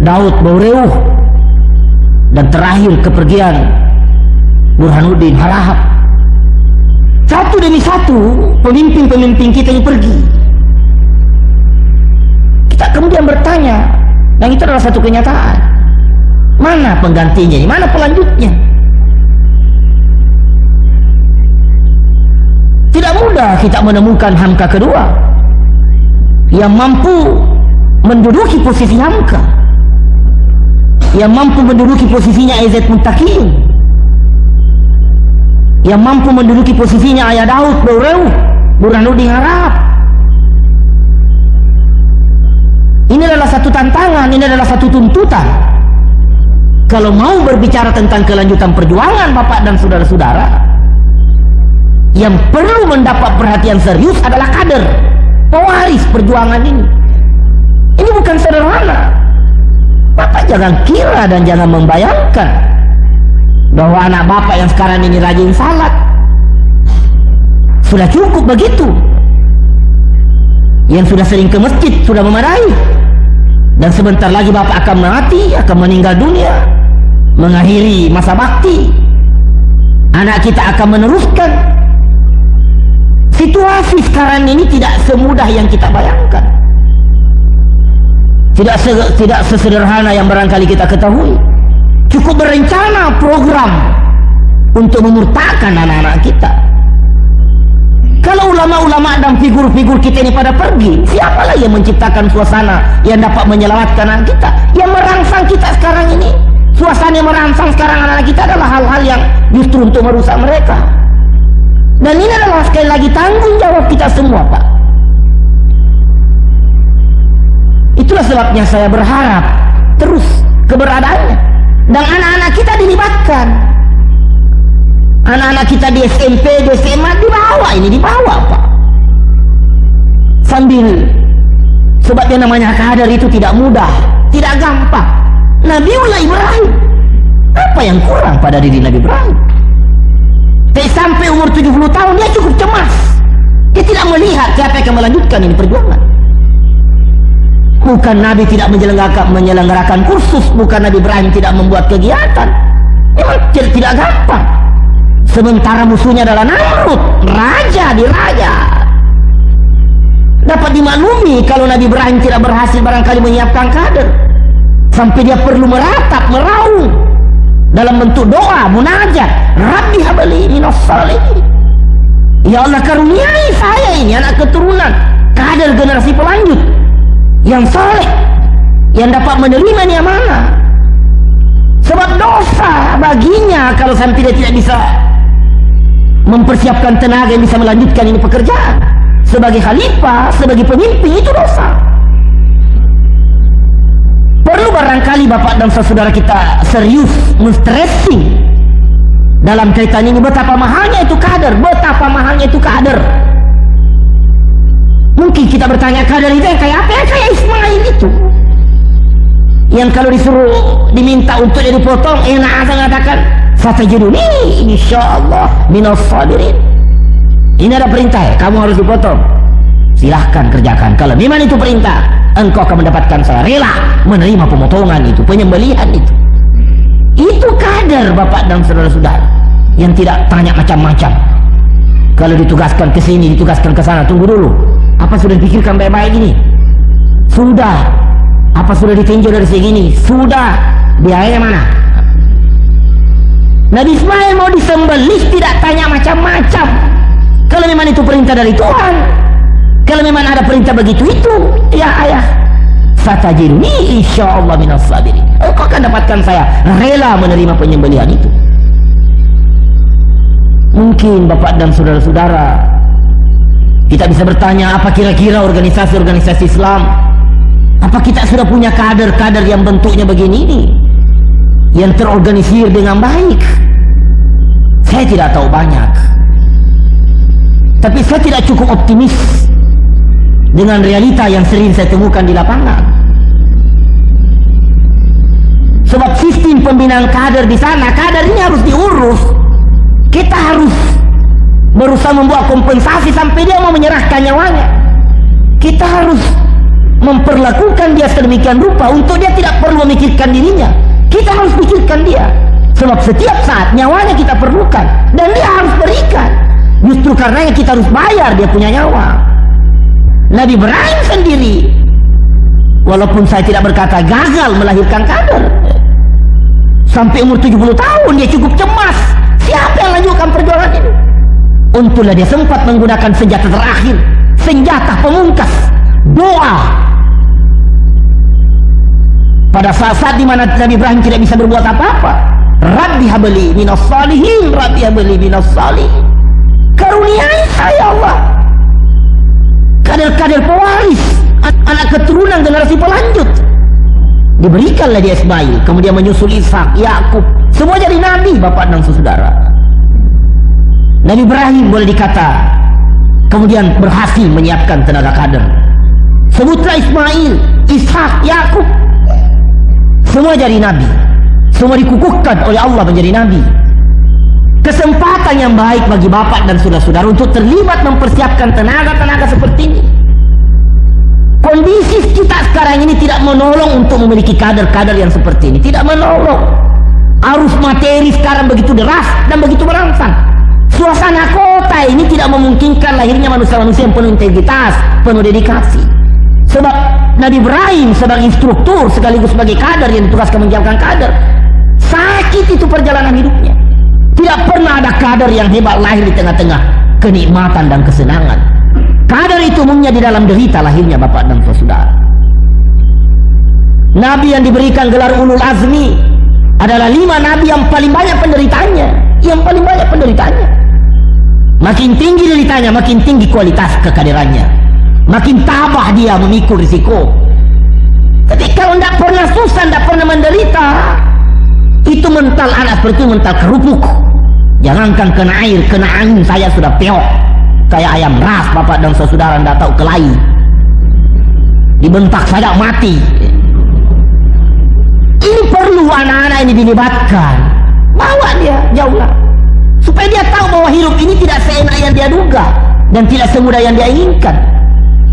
Daud Baureuh, dan terakhir kepergian Burhanuddin Harahap. Satu demi satu pemimpin-pemimpin kita yang pergi. Kita kemudian bertanya, dan itu adalah satu kenyataan, Mana penggantinya? Mana pelanjutnya? Tidak mudah kita menemukan Hamka kedua yang mampu menduduki posisi Hamka, yang mampu menduduki posisinya Aizat Muttaqin, yang mampu menduduki posisinya Ayah Daud Baurew Burhanuddin Arab. Ini adalah satu tantangan, ini adalah satu tuntutan. Kalau mau berbicara tentang kelanjutan perjuangan Bapak dan saudara-saudara, yang perlu mendapat perhatian serius adalah kader, pewaris perjuangan ini. Ini bukan sederhana. Bapak jangan kira dan jangan membayangkan bahwa anak Bapak yang sekarang ini rajin salat sudah cukup begitu. Yang sudah sering ke masjid sudah memadai. Dan sebentar lagi Bapak akan mati, akan meninggal dunia, mengakhiri masa bakti. Anak kita akan meneruskan. Situasi sekarang ini tidak semudah yang kita bayangkan. Tidak sesederhana yang barangkali kita ketahui. Cukup berencana program untuk memurtakan anak-anak kita. Kalau ulama-ulama dan figur-figur kita ini pada pergi, siapa lagi yang menciptakan suasana yang dapat menyelamatkan anak kita? Yang merangsang kita sekarang ini, suasana yang merangsang sekarang anak kita adalah hal-hal yang justru untuk merusak mereka. Dan ini adalah sekali lagi tanggung jawab kita semua, Pak. Itulah sebabnya saya berharap terus keberadaannya. Dan anak-anak kita dilibatkan. Anak-anak kita di SMP, di SMA dibawa, ini dibawa, Pak. Sambil, sebab yang namanya kader itu tidak mudah, tidak gampang. Nabiullah Ibrahim, apa yang kurang pada diri Nabi Ibrahim? Tapi sampai umur 70 tahun dia cukup cemas. Dia tidak melihat siapa yang akan melanjutkan ini perjuangan. Bukan Nabi tidak menyelenggarakan kursus, bukan Nabi Ibrahim tidak membuat kegiatan. Memang tidak gampang. Sementara musuhnya adalah Namrud, raja di raja. Dapat dimaklumi kalau Nabi Ibrahim tidak berhasil barangkali menyiapkan kader. Sampai dia perlu meratap, meraung dalam bentuk doa, munajat. Rabbi habli minas salihin. Ya Allah, karuniai saya ini anak keturunan, kader generasi pelanjut yang saleh, yang dapat menerima ini amanah. Sebab dosa baginya kalau sampai dia tidak bisa mempersiapkan tenaga yang bisa melanjutkan ini pekerjaan. Sebagai khalifah, sebagai pemimpin, itu dosa. Perlu barangkali Bapak dan saudara kita serius men-stressing dalam kaitan ini, betapa mahalnya itu kader, betapa mahalnya itu kader. Mungkin kita bertanya, kader itu yang kayak apa? Yang kayak Ismail itu, yang kalau disuruh diminta untuk jadi potong, enak aja mengatakan satajiduni insyaallah minas sabirin. Ini ada perintah, kamu harus dipotong, silahkan kerjakan. Kalau memang itu perintah, engkau akan mendapatkan, saya rela menerima pemotongan itu, penyembelihan itu. Itu kader Bapak dan saudara-saudara yang tidak tanya macam-macam. Kalau ditugaskan ke sini, ditugaskan ke sana, tunggu dulu, apa sudah dipikirkan baik-baik ini? Sudah. Apa sudah ditinjau dari segini? Sudah. Biayanya mana? Nabi Ismail mau disembelih tidak tanya macam-macam. Kalau memang itu perintah dari Tuhan, kalau memang ada perintah begitu itu, ya ayah, satajiduni insyaallah minas sabirin. Engkau akan dapatkan, saya rela menerima penyembelihan itu. Mungkin Bapak dan saudara-saudara kita bisa bertanya, apa kira-kira organisasi-organisasi Islam, apa kita sudah punya kader-kader yang bentuknya begini ini, yang terorganisir dengan baik? Saya tidak tahu banyak, tapi saya tidak cukup optimis dengan realita yang sering saya temukan di lapangan. Sebab sistem pembinaan kader di sana, kader ini harus diurus. Kita harus berusaha membuat kompensasi sampai dia mau menyerahkan nyawanya. Kita harus memperlakukan dia sedemikian rupa untuk dia tidak perlu memikirkan dirinya. Kita harus pikirkan dia, sebab setiap saat nyawanya kita perlukan dan dia harus berikan. Justru karenanya kita harus bayar dia punya nyawa. Nabi Ibrahim sendiri, walaupun saya tidak berkata gagal melahirkan kader, Sampai umur 70 tahun dia cukup cemas. Siapa yang lanjutkan perjuangan ini? Untunglah dia sempat menggunakan senjata terakhir, senjata pemungkas, doa. Pada saat-saat di mana Nabi Ibrahim tidak bisa berbuat apa-apa, Rabbi habli minas salihin, Rabbi habli minas salihin. Karuniai saya Allah kader-kader pewaris, anak keturunan generasi pelanjut. Diberikanlah dia Ismail, kemudian menyusul Ishak, Yakub, semua jadi nabi, bapak dan saudara. Nabi Ibrahim boleh dikata kemudian berhasil menyiapkan tenaga kader. Sebutlah Ismail, Ishak, Yakub, semua jadi nabi, semua dikukuhkan oleh Allah menjadi nabi. Kesempatan yang baik bagi bapak dan saudara-saudara untuk terlibat mempersiapkan tenaga-tenaga seperti ini. Kondisi kita sekarang ini tidak menolong untuk memiliki kader-kader yang seperti ini, tidak menolong. Arus materi sekarang begitu deras dan begitu merangsang. Suasana kota ini tidak memungkinkan lahirnya manusia-manusia yang penuh integritas, penuh dedikasi. Sebab Nabi Ibrahim sebagai instruktur sekaligus sebagai kader yang ditugaskan menjalankan kader, sakit itu perjalanan hidupnya. Tidak pernah ada kader yang hebat lahir di tengah-tengah kenikmatan dan kesenangan. Kader itu umumnya di dalam derita lahirnya, bapak dan saudara. Nabi yang diberikan gelar ulul azmi adalah 5 nabi yang paling banyak penderitanya, Makin tinggi deritanya, makin tinggi kualitas kekaderannya, makin tabah dia memikul risiko. Ketika tidak pernah susah, tidak pernah menderita, itu mental anak seperti itu mental kerupuk. Jangankan kena air, kena angin saya sudah peok kayak ayam ras, bapak dan saudara, tidak tahu kelahi. Dibentak saja mati. Ini perlu anak-anak ini dilibatkan, bawa dia jauhlah, supaya dia tahu bahwa hidup ini tidak seenak yang dia duga dan tidak semudah yang dia inginkan.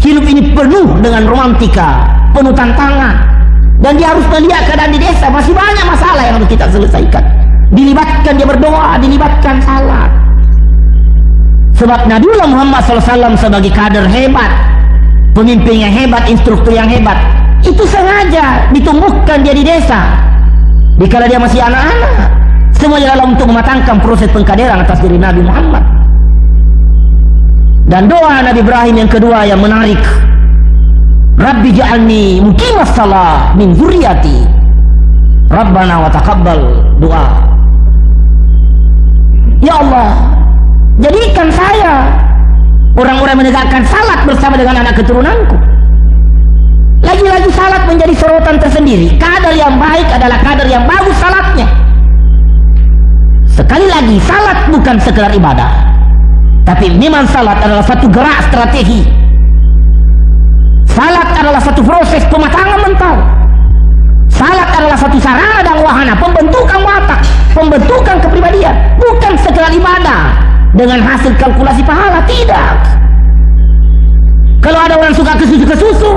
Hidup ini penuh dengan romantika, penuh tantangan, dan dia harus melihat keadaan di desa masih banyak masalah yang harus kita selesaikan. Dilibatkan dia berdoa, dilibatkan salat. Sebab Nabiullah Muhammad SAW sebagai kader hebat, pemimpin yang hebat, instruktur yang hebat, itu sengaja ditumbuhkan dia di desa dikala dia masih anak-anak, semuanya dalam untuk mematangkan proses pengkaderan atas diri Nabi Muhammad. Dan doa Nabi Ibrahim yang kedua yang menarik, Rabbi ja'alni muqimas salah min dzurriyyati Rabbana wa taqabbal doa. Ya Allah, jadikan saya orang-orang menegakkan salat bersama dengan anak keturunanku. Lagi-lagi salat menjadi sorotan tersendiri. Kader yang baik adalah kader yang bagus salatnya. Sekali lagi, salat bukan sekedar ibadah, tapi memang salat adalah satu gerak strategi. Salat adalah satu proses pematangan mental. Salat adalah satu sarana dan wahana pembentukan watak, pembentukan kepribadian, bukan sekedar ibadah dengan hasil kalkulasi pahala, tidak. Kalau ada orang suka kesusu,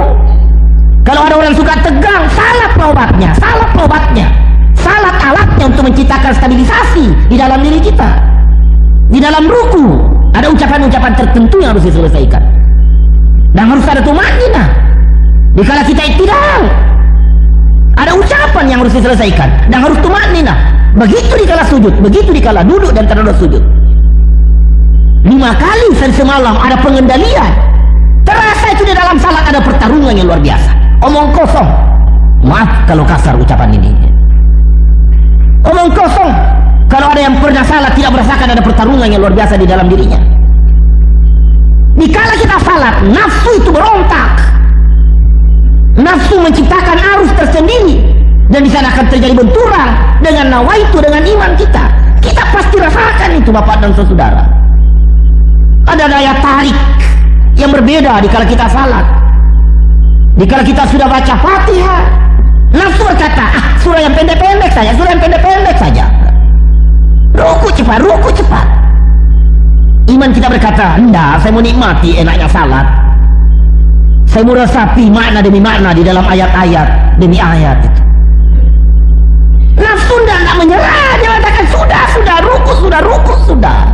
kalau ada orang suka tegang, salat perobatnya, salat alatnya untuk menciptakan stabilisasi di dalam diri kita. Di dalam ruku ada ucapan-ucapan tertentu yang harus diselesaikan, dan harus ada tumakninah. Dikala kita iktidal, ada ucapan yang harus diselesaikan dan harus tumakninah. Begitu dikala sujud, begitu dikala duduk dan terus sujud. 5 kali semalam ada pengendalian. Terasa itu di dalam salat ada pertarungan yang luar biasa. Omong kosong, maaf kalau kasar ucapan ini. Omong kosong kalau ada yang pernah salat tidak merasakan ada pertarungan yang luar biasa di dalam dirinya. Dikala kita salat, nafsu itu berontak, nafsu menciptakan arus tersendiri, dan di sana akan terjadi benturan dengan nawaitu, dengan iman kita. Kita pasti rasakan itu, bapak dan saudara. Ada daya tarik yang berbeda dikala kita salat. Dikala kita sudah baca Fatihah, nafsu berkata, surah yang pendek-pendek saja, ruku cepat. Iman kita berkata, enggak, saya mau nikmati enaknya salat, saya mau resapi makna demi makna di dalam ayat-ayat demi ayat itu. Nafsu tidak menyerah, dia katakan ruku sudah.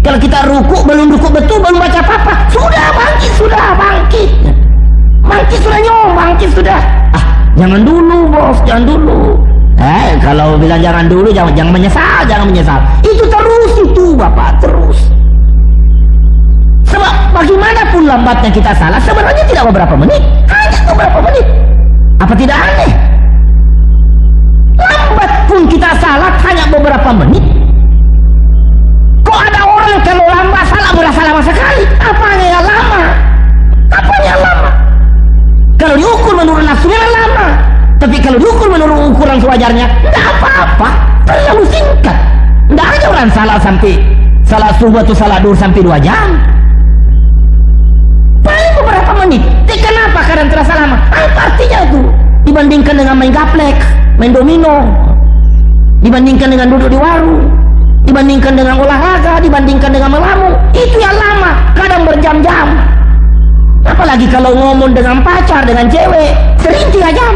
Kalau kita ruku, belum ruku betul, belum baca apa-apa, sudah bangkit, sudah nyom, bangkit sudah. Jangan dulu bos, jangan dulu. Kalau bilang jangan dulu, jangan menyesal, jangan menyesal. Itu terus itu Bapak, terus. Sebab bagaimanapun lambatnya kita salah, sebenarnya tidak beberapa menit, hanya beberapa menit. Apa tidak aneh? Lambat pun kita salah hanya beberapa menit. Kok ada orang kalau lambat salah merasa lama sekali? Apanya yang lama? Apanya yang lama? Kalau diukur menurut nafsu memang lama, tapi kalau diukur menurut ukuran sewajarnya, tidak apa-apa, terlalu singkat. Tidak ada orang salah subuh atau salah duhur sampai 2 jam. Paling beberapa menit. Kenapa kadang terasa lama? Apa artinya itu? Dibandingkan dengan main gaplek, main domino, dibandingkan dengan duduk di warung, dibandingkan dengan olahraga, dibandingkan dengan melamun, itu yang lama, kadang berjam-jam. Apalagi kalau ngomong dengan pacar, dengan cewek, sering 3 jam,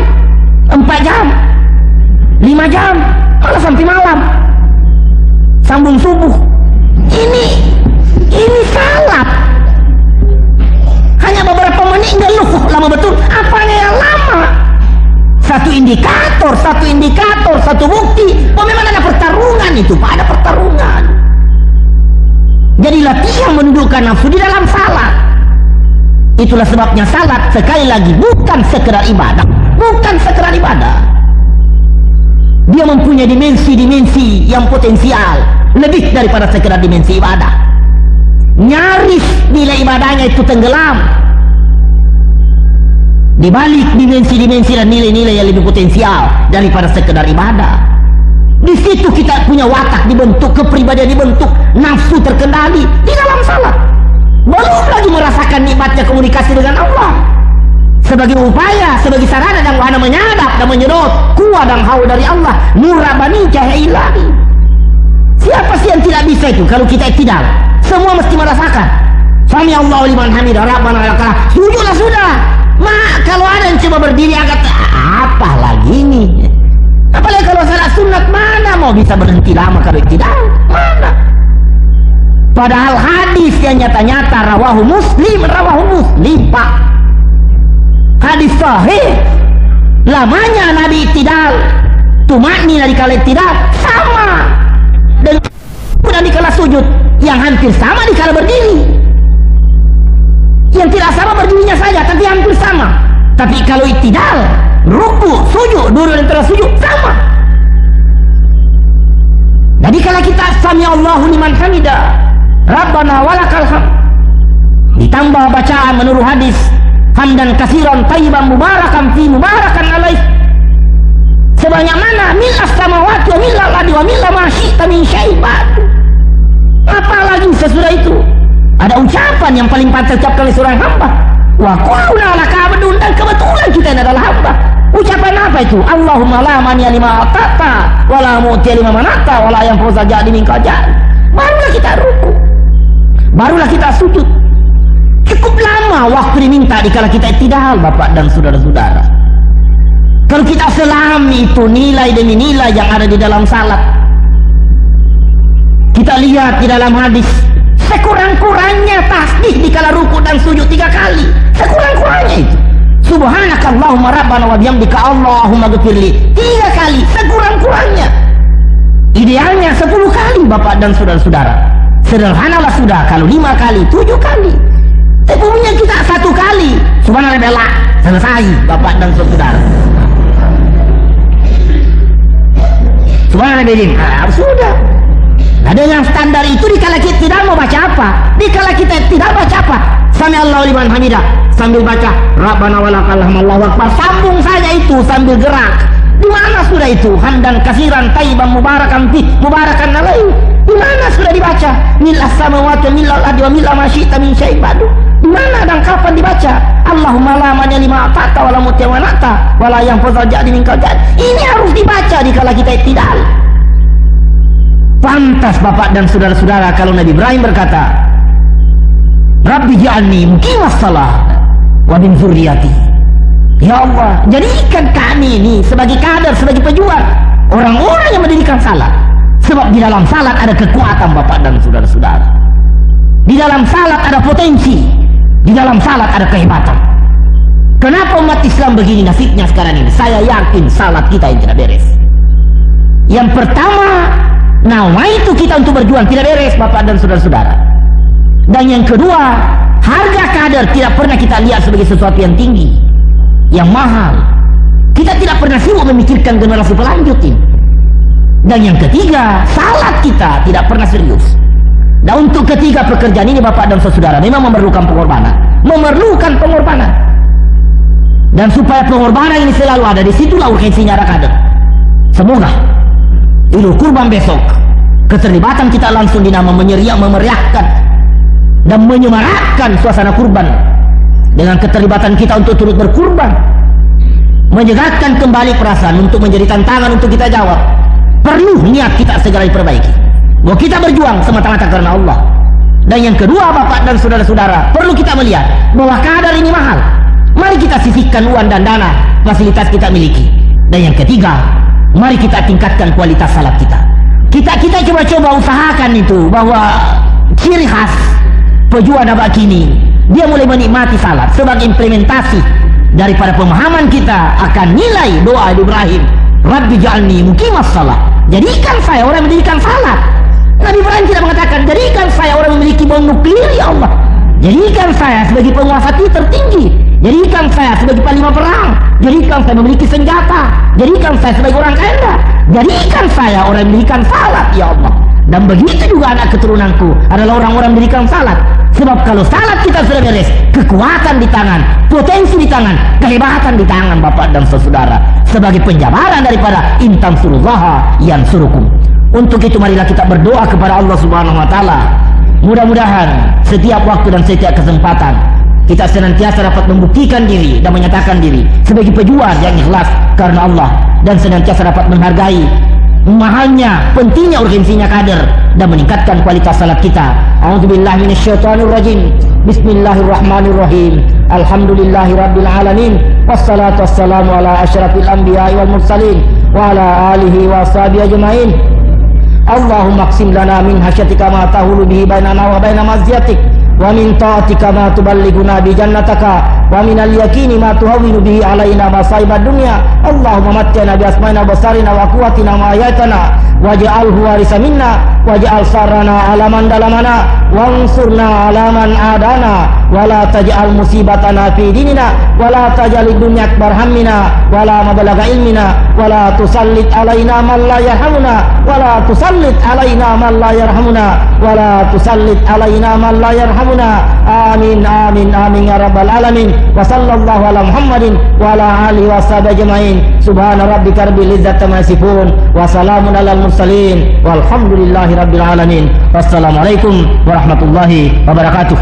4 jam, 5 jam, malah sampai malam, sambung subuh. Ini salah. Hanya beberapa menit ngeluh, lama betul. Apanya yang lama? Satu indikator, satu bukti. Oh, memang ada pertarungan itu, Pak, ada pertarungan. Jadi latihan menundukkan nafsu di dalam salat. Itulah sebabnya salat sekali lagi bukan sekedar ibadah, bukan sekedar ibadah. Dia mempunyai dimensi-dimensi yang potensial lebih daripada sekedar dimensi ibadah. Nyaris nilai ibadahnya itu tenggelam di balik dimensi-dimensi dan nilai-nilai yang lebih potensial daripada sekedar ibadah. Di situ kita punya watak dibentuk, kepribadian dibentuk, nafsu terkendali di dalam salat. Belum lagi merasakan nikmatnya komunikasi dengan Allah sebagai upaya, sebagai sarana dan wahana menyadap dan menyedot kuah dan hawa dari Allah, nur rabbani, cahaya ilahi. Siapa sih yang tidak bisa itu? Kalau kita tidak, semua mesti merasakan. Sami Allahu liman hamidah, rabbana walakal. Sujudlah sudah. Kalau ada yang coba berdiri agak apa lagi ini? Apalagi kalau salat sunat, mana mau bisa berhenti lama kalau tidak? Mana? Padahal hadis yang nyata-nyata rawahu Muslim, Pak. Hadis sahih. Lamanya Nabi iktidal, tumakni dari kala iktidal sama dengan di kala sujud, yang hampir sama di kala berdiri. Yang tidak sama berdirinya saja, tapi hampir sama. Tapi kalau iktidal, ruku, sujud, duduk dan terus sujud sama. Jadi kalau kita sami Allahu liman hamidah, rabbana walakal hamd, ditambah bacaan menurut hadis hamdan katsiran thayyiban mubarakan fi mubarakan alaih, sebanyak mana milas samawati wa milal ardi wa milal ma syi'ta min syai'in ba'd. Apalagi sesudah itu ada ucapan yang paling pantas ucapkan oleh seorang hamba, wa kulluna laka abdun, dan kebetulan kita adalah hamba. Ucapan apa itu? Allahumma la mani'a lima atata wa la mu'tiya lima manata wa la yanfa'u jadi minka jadi. Barulah kita ruku, barulah kita sujud. Cukup lama waktu diminta dikala kita iktidal, Bapak dan saudara-saudara. Kalau kita selami itu nilai demi nilai yang ada di dalam salat, kita lihat di dalam hadis, sekurang-kurangnya tasbih dikala ruku dan sujud 3 kali, sekurang-kurangnya itu. Subhanakallahumma rabbana wa bihamdika Allahumma ghfirli 3 kali, sekurang-kurangnya. Idealnya 10 kali, Bapak dan saudara-saudara. Sederhanalah sudah kalau 5 kali, 7 kali. Sebelumnya kita 1 kali, subhanallah, selesai, Bapak dan saudara. Subhanallah, sudah. Nah, dengan standar itu dikala kita tidak mau baca apa, dikala kita tidak baca apa, sami Allahu liman hamidah, sambil baca rabbana walakal hamd, Allahu akbar, sambung saja itu sambil gerak. Di mana sudah itu hamdan katsiran thayyiban mubarakan fi mubarakan alaih? Di mana sudah dibaca milas samawati wa milal ardi wa milal ma syi'ta min syai'in ba'd? Di mana dan kapan dibaca Allahumma la mani'a lima ata'ta wa la mu'tiya lima mana'ta wa la yanfa'u jadi minka jadi? Ini harus dibaca dikala kita iktidal. Pantas Bapak dan saudara-saudara kalau Nabi Ibrahim berkata, Rabbi ja'alni muqimas shalah wa min dzurriyyati. Ya Allah, jadikan kami ini sebagai kader, sebagai pejuang, orang-orang yang mendirikan salat. Sebab di dalam salat ada kekuatan, Bapak dan saudara-saudara. Di dalam salat ada potensi, di dalam salat ada kehebatan. Kenapa umat Islam begini nasibnya sekarang ini? Saya yakin salat kita yang tidak beres. Yang pertama, nawaitu kita untuk berjuang tidak beres, Bapak dan saudara-saudara. Dan yang kedua, harga kader tidak pernah kita lihat sebagai sesuatu yang tinggi, yang mahal. Kita tidak pernah sibuk memikirkan generasi pelanjut ini. Dan yang ketiga, salat kita tidak pernah serius. Dan untuk ketiga pekerjaan ini, Bapak dan saudara, memang memerlukan pengorbanan. Memerlukan pengorbanan. Dan supaya pengorbanan ini selalu ada, disitulah urgensinya ada kader. Semoga Idul Kurban besok, keterlibatan kita langsung dinama memeriahkan dan menyemarakkan suasana kurban dengan keterlibatan kita untuk turut berkurban, menyegarkan kembali perasaan untuk menjadi tantangan untuk kita jawab. Perlu niat kita segera diperbaiki bahwa kita berjuang semata-mata karena Allah. Dan yang kedua, Bapak dan saudara-saudara, perlu kita melihat bahwa kadar ini mahal. Mari kita sisihkan uang dan dana fasilitas kita miliki. Dan yang ketiga, mari kita tingkatkan kualitas salat kita. Kita coba-coba usahakan itu, bahwa ciri khas pejuang abad kini, dia mulai menikmati salat sebagai implementasi daripada pemahaman kita akan nilai doa Ibrahim, Rabbi ja'alni muqimas salat. Jadikan saya orang yang mendirikan salat. Nabi Ibrahim tidak mengatakan jadikan saya orang yang memiliki bom nuklir, ya Allah. Jadikan saya sebagai penguasa tertinggi. Jadikan saya sebagai panglima perang. Jadikan saya memiliki senjata. Jadikan saya sebagai orang kaya. Jadikan saya orang yang mendirikan salat, ya Allah. Dan begitu juga anak keturunanku adalah orang-orang mendirikan salat. Sebab kalau salat kita sudah beres, kekuatan di tangan, potensi di tangan, kehebatan di tangan, Bapak dan saudara, sebagai penjabaran daripada intan surullaha yang surukum. Untuk itu marilah kita berdoa kepada Allah Subhanahu wa taala. Mudah-mudahan setiap waktu dan setiap kesempatan kita senantiasa dapat membuktikan diri dan menyatakan diri sebagai pejuang yang ikhlas karena Allah, dan senantiasa dapat menghargai mahalnya, pentingnya, urgensinya kader dan meningkatkan kualitas salat kita. A'udzubillahi minasyaitonirrajim. Bismillahirrahmanirrahim. Alhamdulillahirabbil alamin. Wassalatu wassalamu ala asyrafil anbiya'i wal mursalin wa ala alihi wa sahbihi ajmain. Allahumma aqsim lana min hasyatika ma tahulu bihi bainana wa baina mazyatik, wa min ta'atika ma tuballighuna bi jannataka, wa min al-yaqini ma tuhawwinu bihi alaina masaibad dunya. Allahumma matti'na bi asma'ina basarina wa quwwatina ma ayatana waj'alhu warisa minna waj'al sarana ala man dalamana wansurna ala man adana wa la taj'al musibatana fi dinina wa la taj'al dunya akbar hammina wa la mablagha ilmina wa la tusallit alaina man la yarhamuna wa la tusallit alaina man la yarhamuna wa la tusallit alaina man la yarhamuna. Amin amin amin ya rabbal alamin. Wa sallallahu ala Muhammadin wa ala alihi wa sahbihi ajmain. Subhana rabbika rabbil izzati amma yasifun wa salamun alal mursalin walhamdulillahi rabbil alamin. Wassalamualaikum warahmatullahi wabarakatuh.